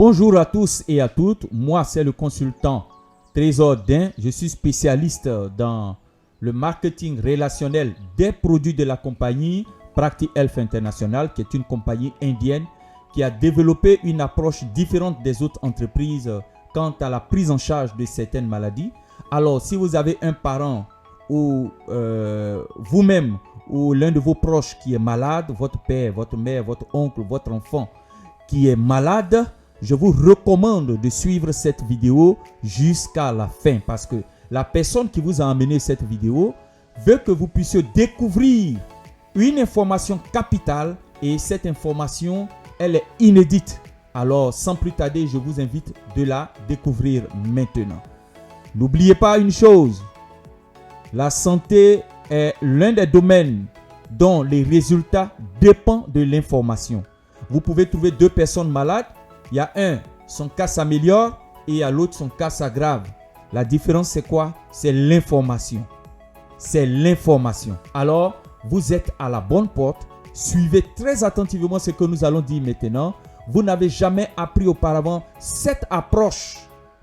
Bonjour à tous et à toutes, moi c'est le consultant Trésor Dain, je suis spécialiste dans le marketing relationnel des produits de la compagnie Practi Health International, qui est une compagnie indienne qui a développé une approche différente des autres entreprises quant à la prise en charge de certaines maladies. Alors si vous avez un parent ou vous-même ou l'un de vos proches qui est malade, votre père, votre mère, votre oncle, votre enfant qui est malade, je vous recommande de suivre cette vidéo jusqu'à la fin parce que la personne qui vous a amené cette vidéo veut que vous puissiez découvrir une information capitale et cette information, elle est inédite. Alors, sans plus tarder, je vous invite de la découvrir maintenant. N'oubliez pas une chose, la santé est l'un des domaines dont les résultats dépendent de l'information. Vous pouvez trouver deux personnes malades. Il y a un, son cas s'améliore et il y a l'autre, son cas s'aggrave. La différence, c'est quoi? C'est l'information. C'est l'information. Alors, vous êtes à la bonne porte. Suivez très attentivement ce que nous allons dire maintenant. Vous n'avez jamais appris auparavant cette approche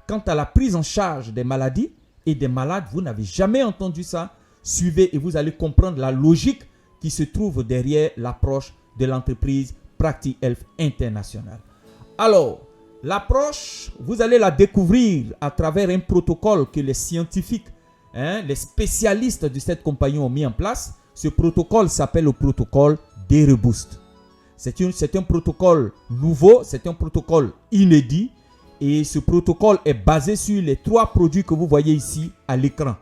quant à la prise en charge des maladies et des malades. Vous n'avez jamais entendu ça. Suivez et vous allez comprendre la logique qui se trouve derrière l'approche de l'entreprise Practi Health International. Alors, l'approche, vous allez la découvrir à travers un protocole que les scientifiques, les spécialistes de cette compagnie ont mis en place. Ce protocole s'appelle le protocole D-Reboost. C'est un protocole nouveau, c'est un protocole inédit et ce protocole est basé sur les trois produits que vous voyez ici à l'écran.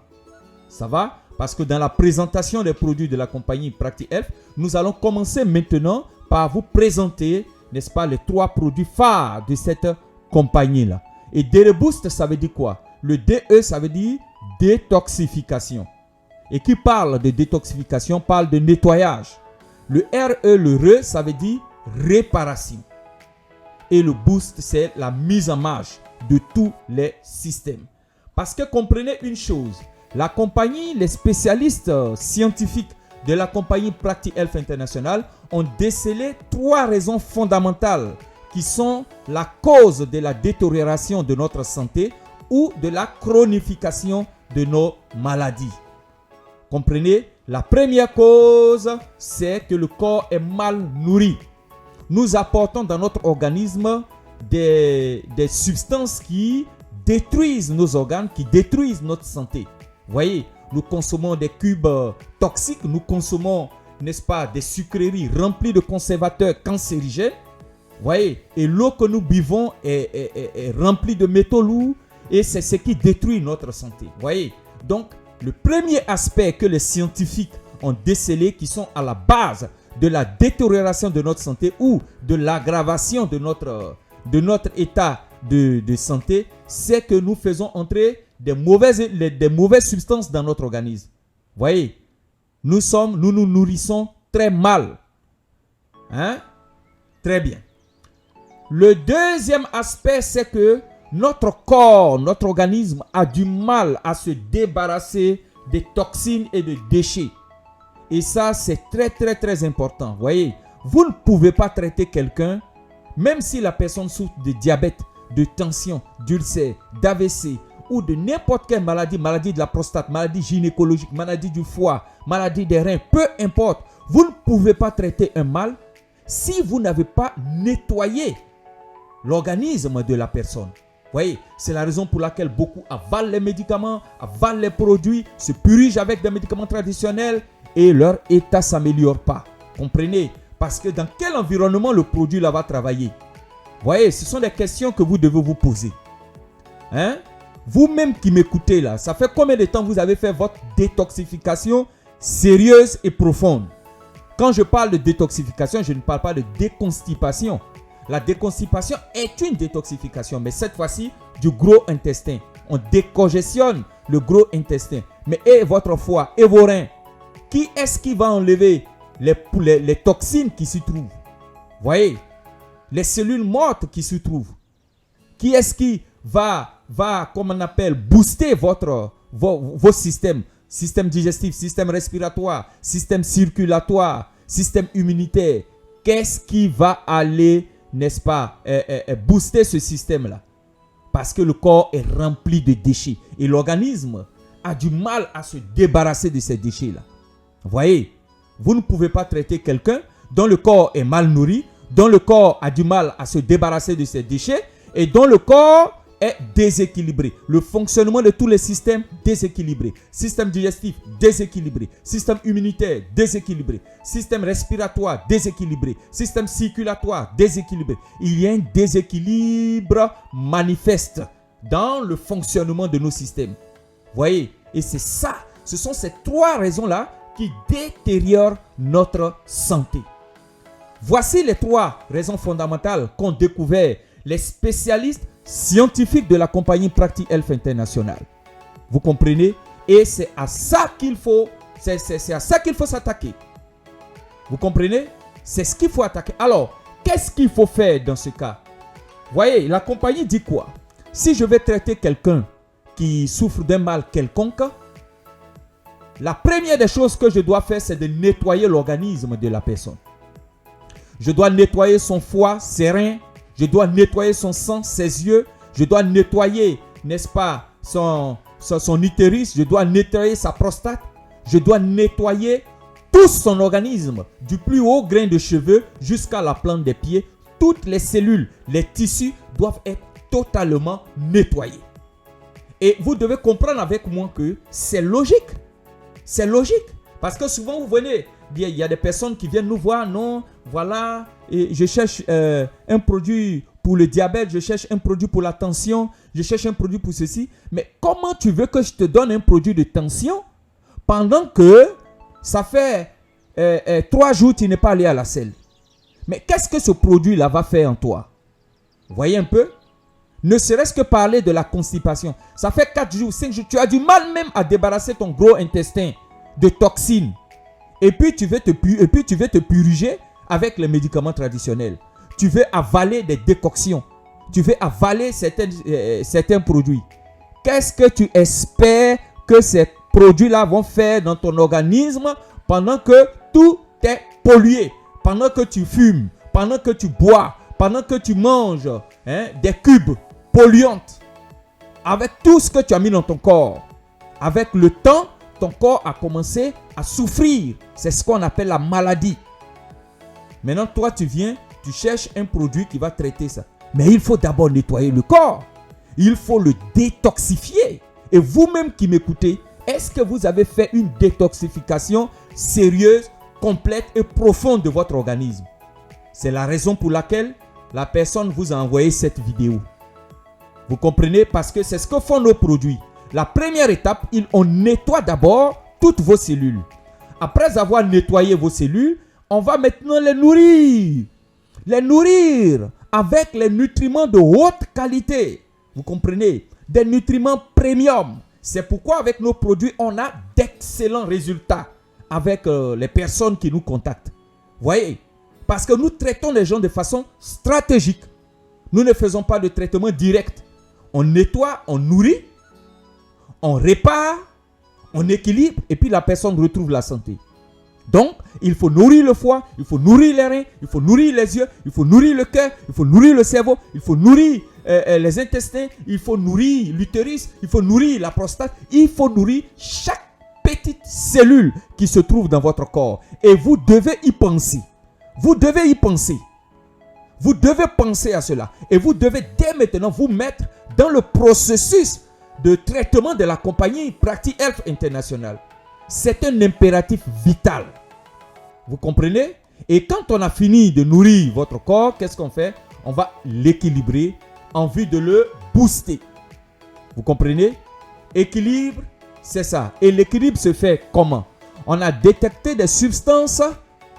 Ça va? Parce que dans la présentation des produits de la compagnie Practi Health, nous allons commencer maintenant par vous présenter, n'est-ce pas, les trois produits phares de cette compagnie-là. Et D-Reboost, ça veut dire quoi? Le DE, ça veut dire détoxification. Et qui parle de détoxification, parle de nettoyage. Le RE, le RE, ça veut dire réparation. Et le boost, c'est la mise en marche de tous les systèmes. Parce que comprenez une chose, la compagnie, les spécialistes scientifiques de la compagnie Practi Health International ont décelé trois raisons fondamentales qui sont la cause de la détérioration de notre santé ou de la chronification de nos maladies. Comprenez, la première cause, c'est que le corps est mal nourri. Nous apportons dans notre organisme des substances qui détruisent nos organes, qui détruisent notre santé. Vous voyez, nous consommons des cubes toxiques, nous consommons, n'est-ce pas, des sucreries remplies de conservateurs cancérigènes. Vous voyez, et l'eau que nous buvons est remplie de métaux lourds et c'est ce qui détruit notre santé. Vous voyez, donc le premier aspect que les scientifiques ont décelé, qui sont à la base de la détérioration de notre santé ou de l'aggravation de notre état de santé, c'est que nous faisons entrer des mauvaises substances dans notre organisme. Vous voyez, nous nous nourrissons très mal. Très bien. Le deuxième aspect, c'est que notre corps, notre organisme a du mal à se débarrasser des toxines et de déchets. Et ça, c'est très, très, très important. Vous voyez, vous ne pouvez pas traiter quelqu'un, même si la personne souffre de diabète, de tension, d'ulcère, d'AVC, ou de n'importe quelle maladie, maladie de la prostate, maladie gynécologique, maladie du foie, maladie des reins, peu importe. Vous ne pouvez pas traiter un mal si vous n'avez pas nettoyé l'organisme de la personne. Vous voyez, c'est la raison pour laquelle beaucoup avalent les médicaments, avalent les produits, se purigent avec des médicaments traditionnels et leur état ne s'améliore pas. Comprenez? Parce que dans quel environnement le produit là va travailler? Vous voyez, ce sont des questions que vous devez vous poser. Vous-même qui m'écoutez là, ça fait combien de temps vous avez fait votre détoxification sérieuse et profonde? Quand je parle de détoxification, je ne parle pas de déconstipation. La déconstipation est une détoxification, mais cette fois-ci du gros intestin. On décongestionne le gros intestin. Mais et votre foie et vos reins, qui est-ce qui va enlever les toxines qui s'y trouvent? Vous voyez, les cellules mortes qui s'y trouvent. Qui est-ce qui va comme on appelle, booster vos systèmes? Système digestif, système respiratoire, système circulatoire, système immunitaire. Qu'est-ce qui va aller n'est-ce pas, booster ce système-là. Parce que le corps est rempli de déchets. Et l'organisme a du mal à se débarrasser de ces déchets-là. Vous voyez, vous ne pouvez pas traiter quelqu'un dont le corps est mal nourri, dont le corps a du mal à se débarrasser de ces déchets et dont le corps est déséquilibré. Le fonctionnement de tous les systèmes déséquilibré. Système digestif déséquilibré. Système immunitaire déséquilibré. Système respiratoire déséquilibré. Système circulatoire déséquilibré. Il y a un déséquilibre manifeste dans le fonctionnement de nos systèmes. Vous voyez? Et c'est ça. Ce sont ces trois raisons-là qui détériorent notre santé. Voici les trois raisons fondamentales qu'ont découvert les spécialistes scientifiques de la compagnie Practice Health International. Vous comprenez? Et c'est à ça qu'il faut, c'est à ça qu'il faut s'attaquer. Vous comprenez? C'est ce qu'il faut attaquer. Alors, qu'est-ce qu'il faut faire dans ce cas? Voyez, la compagnie dit quoi? Si je vais traiter quelqu'un qui souffre d'un mal quelconque, la première des choses que je dois faire, c'est de nettoyer l'organisme de la personne. Je dois nettoyer son foie, ses reins. Je dois nettoyer son sang, ses yeux. Je dois nettoyer, n'est-ce pas, son utérus. Je dois nettoyer sa prostate. Je dois nettoyer tout son organisme, du plus haut grain de cheveux jusqu'à la plante des pieds. Toutes les cellules, les tissus doivent être totalement nettoyés. Et vous devez comprendre avec moi que c'est logique. C'est logique. Parce que souvent, vous venez, il y a des personnes qui viennent nous voir, non, voilà, et je cherche un produit pour le diabète, je cherche un produit pour la tension, je cherche un produit pour ceci. Mais comment tu veux que je te donne un produit de tension pendant que ça fait 3 jours que tu n'es pas allé à la selle? Mais qu'est-ce que ce produit-là va faire en toi? Vous voyez un peu? Ne serait-ce que parler de la constipation. Ça fait 4 jours, 5 jours, tu as du mal même à débarrasser ton gros intestin de toxines. Et puis tu veux te purger avec les médicaments traditionnels. Tu veux avaler des décoctions. Tu veux avaler certains produits. Qu'est-ce que tu espères que ces produits-là vont faire dans ton organisme pendant que tout est pollué, pendant que tu fumes, pendant que tu bois, pendant que tu manges des cubes polluantes, avec tout ce que tu as mis dans ton corps? Avec le temps, ton corps a commencé à souffrir. C'est ce qu'on appelle la maladie. Maintenant, toi, tu viens, tu cherches un produit qui va traiter ça. Mais il faut d'abord nettoyer le corps. Il faut le détoxifier. Et vous-même qui m'écoutez, est-ce que vous avez fait une détoxification sérieuse, complète et profonde de votre organisme? C'est la raison pour laquelle la personne vous a envoyé cette vidéo. Vous comprenez? Parce que c'est ce que font nos produits. La première étape, on nettoie d'abord toutes vos cellules. Après avoir nettoyé vos cellules, on va maintenant les nourrir. Les nourrir avec les nutriments de haute qualité. Vous comprenez? Des nutriments premium. C'est pourquoi avec nos produits, on a d'excellents résultats avec les personnes qui nous contactent. Vous voyez? Parce que nous traitons les gens de façon stratégique. Nous ne faisons pas de traitement direct. On nettoie, on nourrit, on répare, on équilibre et puis la personne retrouve la santé. Donc, il faut nourrir le foie, il faut nourrir les reins, il faut nourrir les yeux, il faut nourrir le cœur, il faut nourrir le cerveau, il faut nourrir les intestins, il faut nourrir l'utérus, il faut nourrir la prostate, il faut nourrir chaque petite cellule qui se trouve dans votre corps. Et vous devez y penser. Vous devez y penser. Vous devez penser à cela. Et vous devez dès maintenant vous mettre dans le processus de traitement de la compagnie Practice Health International. C'est un impératif vital. Vous comprenez? Et quand on a fini de nourrir votre corps, qu'est-ce qu'on fait? On va l'équilibrer en vue de le booster. Vous comprenez? Équilibre, c'est ça. Et l'équilibre se fait comment? On a détecté des substances,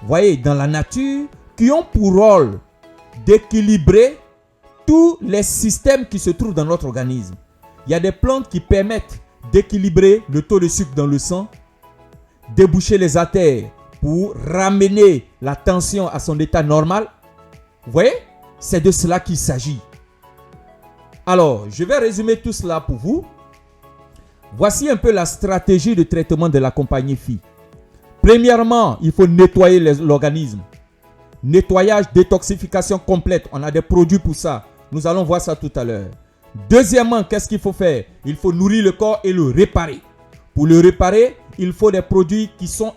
vous voyez, dans la nature, qui ont pour rôle d'équilibrer tous les systèmes qui se trouvent dans notre organisme. Il y a des plantes qui permettent d'équilibrer le taux de sucre dans le sang, déboucher les artères pour ramener la tension à son état normal. Vous voyez? C'est de cela qu'il s'agit. Alors, je vais résumer tout cela pour vous. Voici un peu la stratégie de traitement de la compagnie FI. Premièrement, il faut nettoyer l'organisme. Nettoyage, détoxification complète. On a des produits pour ça. Nous allons voir ça tout à l'heure. Deuxièmement, qu'est-ce qu'il faut faire? Il faut nourrir le corps et le réparer. Pour le réparer, il faut des produits qui sont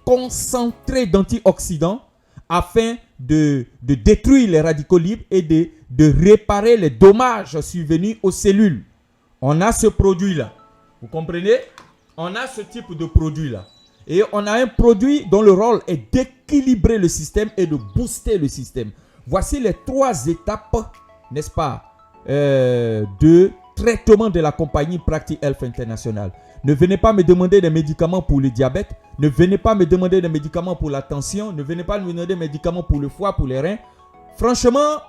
concentrés d'antioxydants afin de détruire les radicaux libres et de réparer les dommages survenus aux cellules. On a ce produit-là. Vous comprenez? On a ce type de produit-là. Et on a un produit dont le rôle est d'équilibrer le système et de booster le système. Voici les 3 étapes, n'est-ce pas, de traitement de la compagnie Practi Health International. Ne venez pas me demander des médicaments pour le diabète. Ne venez pas me demander des médicaments pour la tension. Ne venez pas me demander des médicaments pour le foie, pour les reins. Franchement,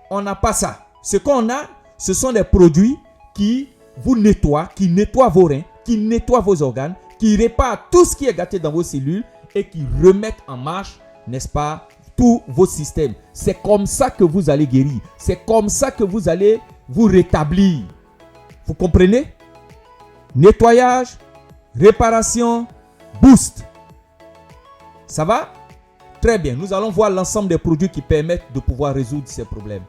on n'a pas ça. Ce qu'on a, ce sont des produits qui vous nettoient, qui nettoient vos reins, qui nettoient vos organes, qui réparent tout ce qui est gâté dans vos cellules et qui remettent en marche, n'est-ce pas, tous vos systèmes. C'est comme ça que vous allez guérir. C'est comme ça que vous allez vous rétablir. Vous comprenez? Nettoyage, réparation, boost. Ça va? Très bien. Nous allons voir l'ensemble des produits qui permettent de pouvoir résoudre ces problèmes.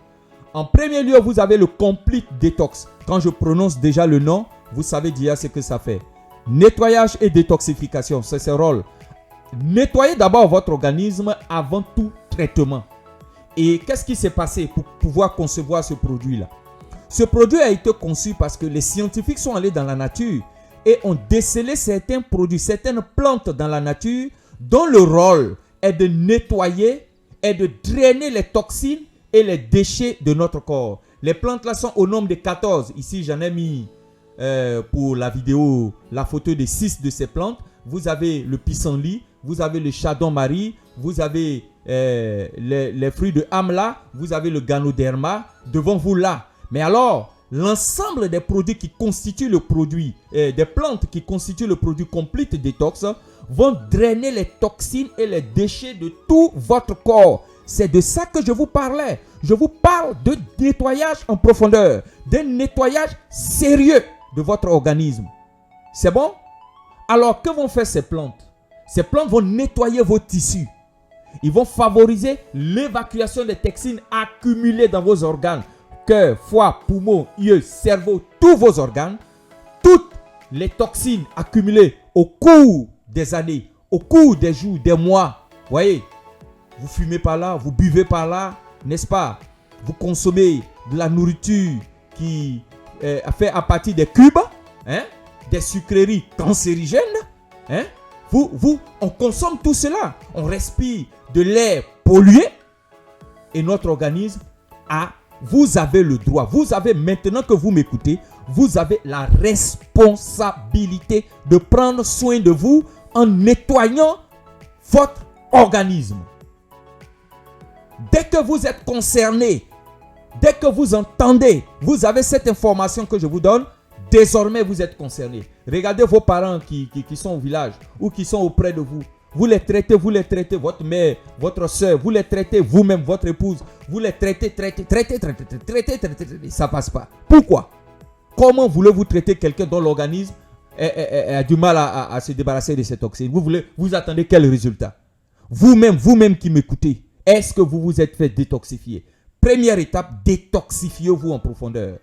En premier lieu, vous avez le Complete Detox. Quand je prononce déjà le nom, vous savez déjà ce que ça fait. Nettoyage et détoxification, c'est ce rôle. Nettoyez d'abord votre organisme avant tout traitement. Et qu'est-ce qui s'est passé pour pouvoir concevoir ce produit-là? Ce produit a été conçu parce que les scientifiques sont allés dans la nature et ont décelé certains produits, certaines plantes dans la nature dont le rôle est de nettoyer et de drainer les toxines et les déchets de notre corps. Les plantes là sont au nombre de 14. Ici, j'en ai mis pour la vidéo la photo de 6 de ces plantes. Vous avez le pissenlit, vous avez le chardon-marie, vous avez les fruits de Amla, vous avez le ganoderma devant vous là. Mais alors, l'ensemble des produits qui constituent le produit, des plantes qui constituent le produit Complete Detox vont drainer les toxines et les déchets de tout votre corps. C'est de ça que je vous parlais. Je vous parle de nettoyage en profondeur, d'un nettoyage sérieux de votre organisme. C'est bon? Alors, que vont faire ces plantes? Ces plantes vont nettoyer vos tissus. Ils vont favoriser l'évacuation des toxines accumulées dans vos organes. Cœur, foie, poumons, yeux, cerveau, tous vos organes. Toutes les toxines accumulées au cours des années, au cours des jours, des mois. Voyez, vous fumez par là, vous buvez par là, n'est-ce pas? Vous consommez de la nourriture qui est faite à partir des cubes, hein? Des sucreries cancérigènes. Hein? On consomme tout cela. On respire de l'air pollué. Et notre organisme vous avez le droit. Vous avez, maintenant que vous m'écoutez, vous avez la responsabilité de prendre soin de vous en nettoyant votre organisme. Dès que vous êtes concerné, dès que vous entendez, vous avez cette information que je vous donne, désormais vous êtes concerné. Regardez vos parents qui sont au village ou qui sont auprès de vous. Vous les traitez, votre mère, votre soeur, vous les traitez vous-même, votre épouse. Vous les traitez, ça ne passe pas. Pourquoi? Comment voulez-vous traiter quelqu'un dont l'organisme a du mal à se débarrasser de ces toxines? Vous attendez quel résultat? Vous-même qui m'écoutez, est-ce que vous vous êtes fait détoxifier? Première étape, détoxifiez-vous en profondeur.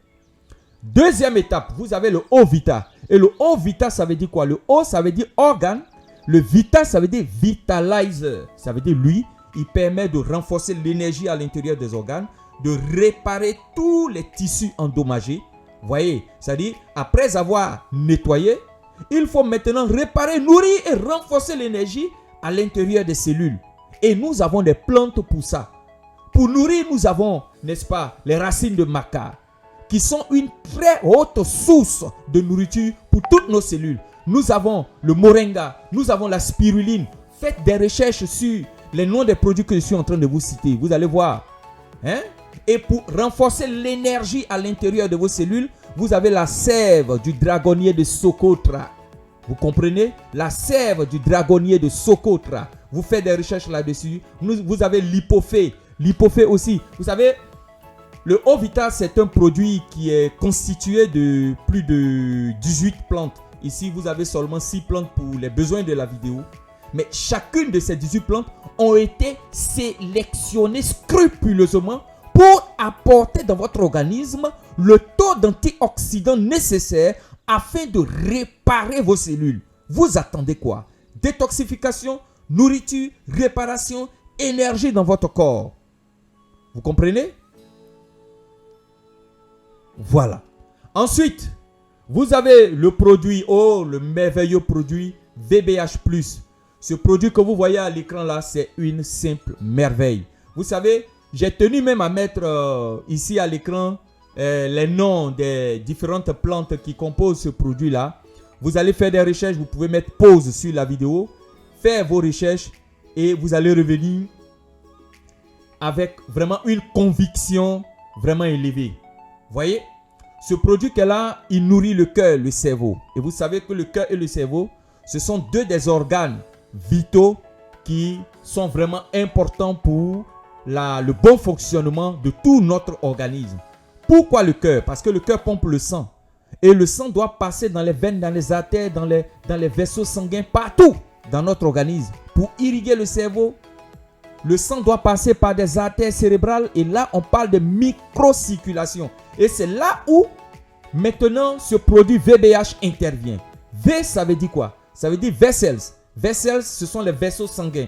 Deuxième étape, vous avez le O-Vita. Et le O-Vita, ça veut dire quoi? Le O, ça veut dire organe. Le Vita, ça veut dire vitalizer. Ça veut dire lui, il permet de renforcer l'énergie à l'intérieur des organes, de réparer tous les tissus endommagés. Vous voyez, c'est-à-dire, après avoir nettoyé, il faut maintenant réparer, nourrir et renforcer l'énergie à l'intérieur des cellules. Et nous avons des plantes pour ça. Pour nourrir, nous avons, n'est-ce pas, les racines de maca, qui sont une très haute source de nourriture pour toutes nos cellules. Nous avons le moringa, nous avons la spiruline. Faites des recherches sur les noms des produits que je suis en train de vous citer. Vous allez voir. Hein? Et pour renforcer l'énergie à l'intérieur de vos cellules, vous avez la sève du dragonnier de Socotra. Vous comprenez? La sève du dragonnier de Socotra. Vous faites des recherches là-dessus. Vous avez l'hypophée. L'hypophée aussi. Vous savez, le O-Vita, c'est un produit qui est constitué de plus de 18 plantes. Ici, vous avez seulement 6 plantes pour les besoins de la vidéo. Mais chacune de ces 18 plantes ont été sélectionnées scrupuleusement pour apporter dans votre organisme le taux d'antioxydants nécessaire afin de réparer vos cellules. Vous attendez quoi? Détoxification, nourriture, réparation, énergie dans votre corps. Vous comprenez? Voilà. Ensuite, vous avez le produit, le merveilleux produit VBH+. Ce produit que vous voyez à l'écran là, c'est une simple merveille. Vous savez, j'ai tenu même à mettre ici à l'écran les noms des différentes plantes qui composent ce produit là. Vous allez faire des recherches, vous pouvez mettre pause sur la vidéo, faire vos recherches et vous allez revenir avec vraiment une conviction vraiment élevée. Voyez, ce produit qu'elle a, il nourrit le cœur, le cerveau. Et vous savez que le cœur et le cerveau, ce sont deux des organes vitaux qui sont vraiment importants pour le bon fonctionnement de tout notre organisme. Pourquoi le cœur? Parce que le cœur pompe le sang. Et le sang doit passer dans les veines, dans les artères, dans les vaisseaux sanguins, partout dans notre organisme. Pour irriguer le cerveau, le sang doit passer par des artères cérébrales. Et là, on parle de microcirculation. Et c'est là où, maintenant, ce produit VBH intervient. V, ça veut dire quoi? Ça veut dire vessels. Vessels, ce sont les vaisseaux sanguins.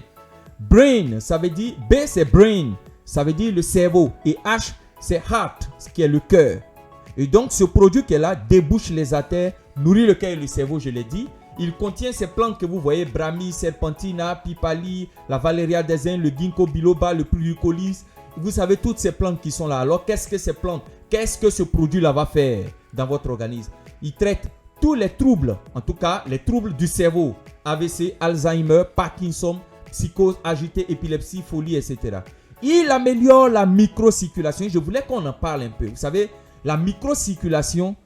Brain, ça veut dire, B, c'est brain. Ça veut dire le cerveau. Et H, c'est heart, ce qui est le cœur. Et donc, ce produit qui est là débouche les artères, nourrit le cœur et le cerveau, je l'ai dit. Il contient ces plantes que vous voyez, Brahmi, Serpentina, Pipali, la Valeria des Indes, le Ginkgo biloba, le Pluricolis. Vous savez, toutes ces plantes qui sont là. Alors, qu'est-ce que ces plantes, qu'est-ce que ce produit-là va faire dans votre organisme? Il traite tous les troubles, en tout cas, les troubles du cerveau. AVC, Alzheimer, Parkinson, psychose, agitée, épilepsie, folie, etc. Il améliore la microcirculation. Je voulais qu'on en parle un peu. Vous savez, la microcirculation,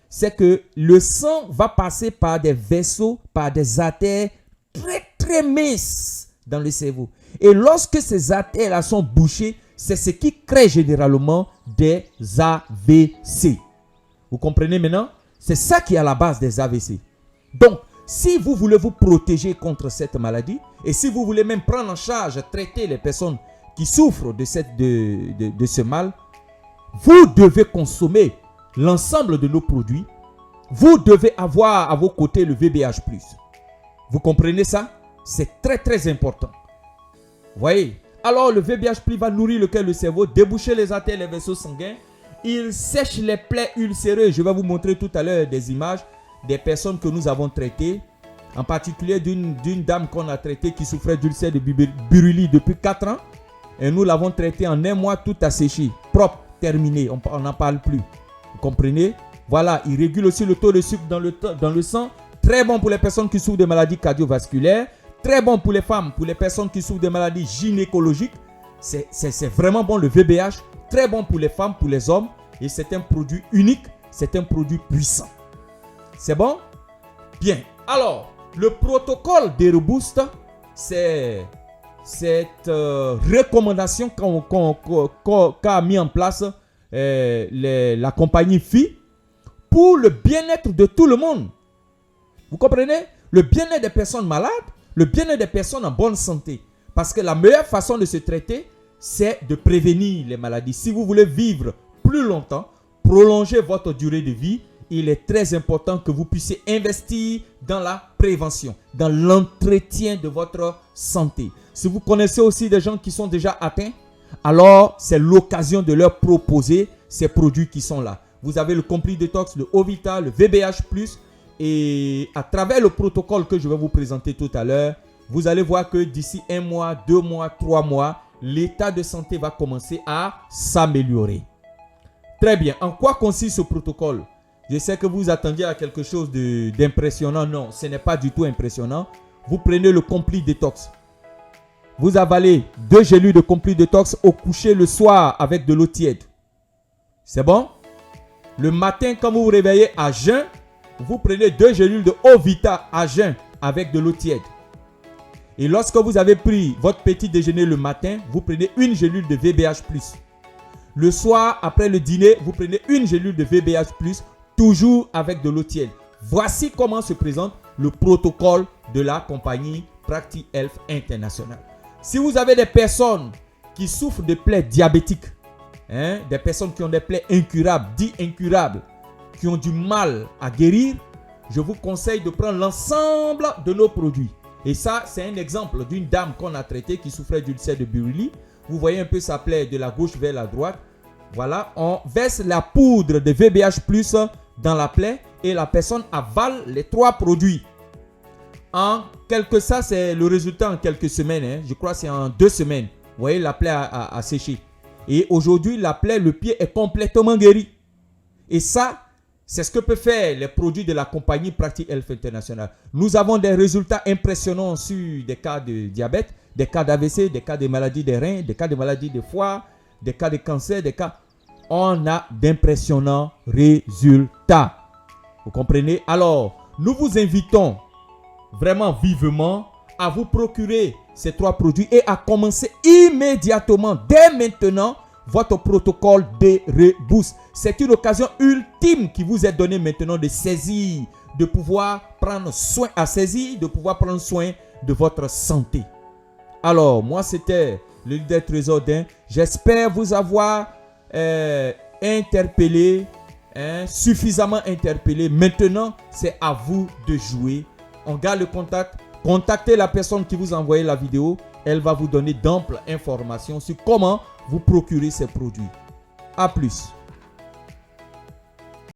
c'est que le sang va passer par des vaisseaux, par des artères très très minces dans le cerveau. Et lorsque ces artères-là sont bouchées, c'est ce qui crée généralement des AVC. Vous comprenez maintenant? C'est ça qui est à la base des AVC. Donc, si vous voulez vous protéger contre cette maladie, et si vous voulez même prendre en charge, traiter les personnes qui souffrent de ce mal, vous devez consommer l'ensemble de nos produits. Vous devez avoir à vos côtés le VBH+. Vous comprenez ça? C'est très très important. Vous voyez? Alors le VBH+ va nourrir le cœur et le cerveau, déboucher les artères et les vaisseaux sanguins. Il sèche les plaies ulcéreuses. Je vais vous montrer tout à l'heure des images des personnes que nous avons traitées. En particulier d'une dame qu'on a traitée qui souffrait d'ulcère de Buruli depuis 4 ans. Et nous l'avons traitée en un mois, tout a séché. Propre, terminé, on n'en parle plus. Vous comprenez? Voilà, il régule aussi le taux de sucre dans le sang. Très bon pour les personnes qui souffrent de maladies cardiovasculaires. Très bon pour les femmes, pour les personnes qui souffrent de maladies gynécologiques. C'est vraiment bon le VBH. Très bon pour les femmes, pour les hommes. Et c'est un produit unique. C'est un produit puissant. C'est bon? Bien. Alors, le protocole d'Aeroboost, c'est cette recommandation qu'a mis en place la compagnie FI pour le bien-être de tout le monde. Vous comprenez? Le bien-être des personnes malades, le bien-être des personnes en bonne santé. Parce que la meilleure façon de se traiter, c'est de prévenir les maladies. Si vous voulez vivre plus longtemps, prolonger votre durée de vie, il est très important que vous puissiez investir dans la prévention, dans l'entretien de votre santé. Si vous connaissez aussi des gens qui sont déjà atteints, alors c'est l'occasion de leur proposer ces produits qui sont là. Vous avez le Complete Detox, le Ovita, le VBH+, et à travers le protocole que je vais vous présenter tout à l'heure, vous allez voir que d'ici 1 mois, 2 mois, 3 mois, l'état de santé va commencer à s'améliorer. Très bien. En quoi consiste ce protocole? Je sais que vous attendiez à quelque chose d'impressionnant. Non, ce n'est pas du tout impressionnant. Vous prenez le Complete Detox. Vous avalez 2 gélules de Complete Detox au coucher le soir avec de l'eau tiède. C'est bon? Le matin, quand vous vous réveillez à jeun, vous prenez 2 gélules de Ovita à jeun avec de l'eau tiède. Et lorsque vous avez pris votre petit déjeuner le matin, vous prenez 1 gélule de VBH+. Le soir, après le dîner, vous prenez 1 gélule de VBH+, toujours avec de l'eau tiède. Voici comment se présente le protocole de la compagnie Practi Health International. Si vous avez des personnes qui souffrent de plaies diabétiques, des personnes qui ont des plaies incurables, dites incurables, qui ont du mal à guérir, je vous conseille de prendre l'ensemble de nos produits. Et ça, c'est un exemple d'une dame qu'on a traitée qui souffrait d'ulcère de Buruli. Vous voyez un peu sa plaie de la gauche vers la droite. Voilà, on verse la poudre de VBH+ dans la plaie et la personne avale les 3 produits. Ça, c'est le résultat en quelques semaines. Je crois que c'est en 2 semaines. Vous voyez, la plaie a séché. Et aujourd'hui, la plaie, le pied est complètement guéri. Et ça, c'est ce que peuvent faire les produits de la compagnie Practi Health International. Nous avons des résultats impressionnants sur des cas de diabète, des cas d'AVC, des cas de maladies des reins, des cas de maladies de foie, des cas de cancer, des cas... On a d'impressionnants résultats. Vous comprenez? Alors, nous vous invitons vraiment vivement à vous procurer ces 3 produits et à commencer immédiatement, dès maintenant, votre protocole de reboost. C'est une occasion ultime qui vous est donnée maintenant de saisir, de pouvoir prendre soin, de pouvoir prendre soin de votre santé. Alors, moi, c'était le leader Trésordin. J'espère vous avoir interpellé, suffisamment interpellé. Maintenant, c'est à vous de jouer. On garde le contact. Contactez la personne qui vous a envoyé la vidéo. Elle va vous donner d'amples informations sur comment vous procurer ces produits. A plus.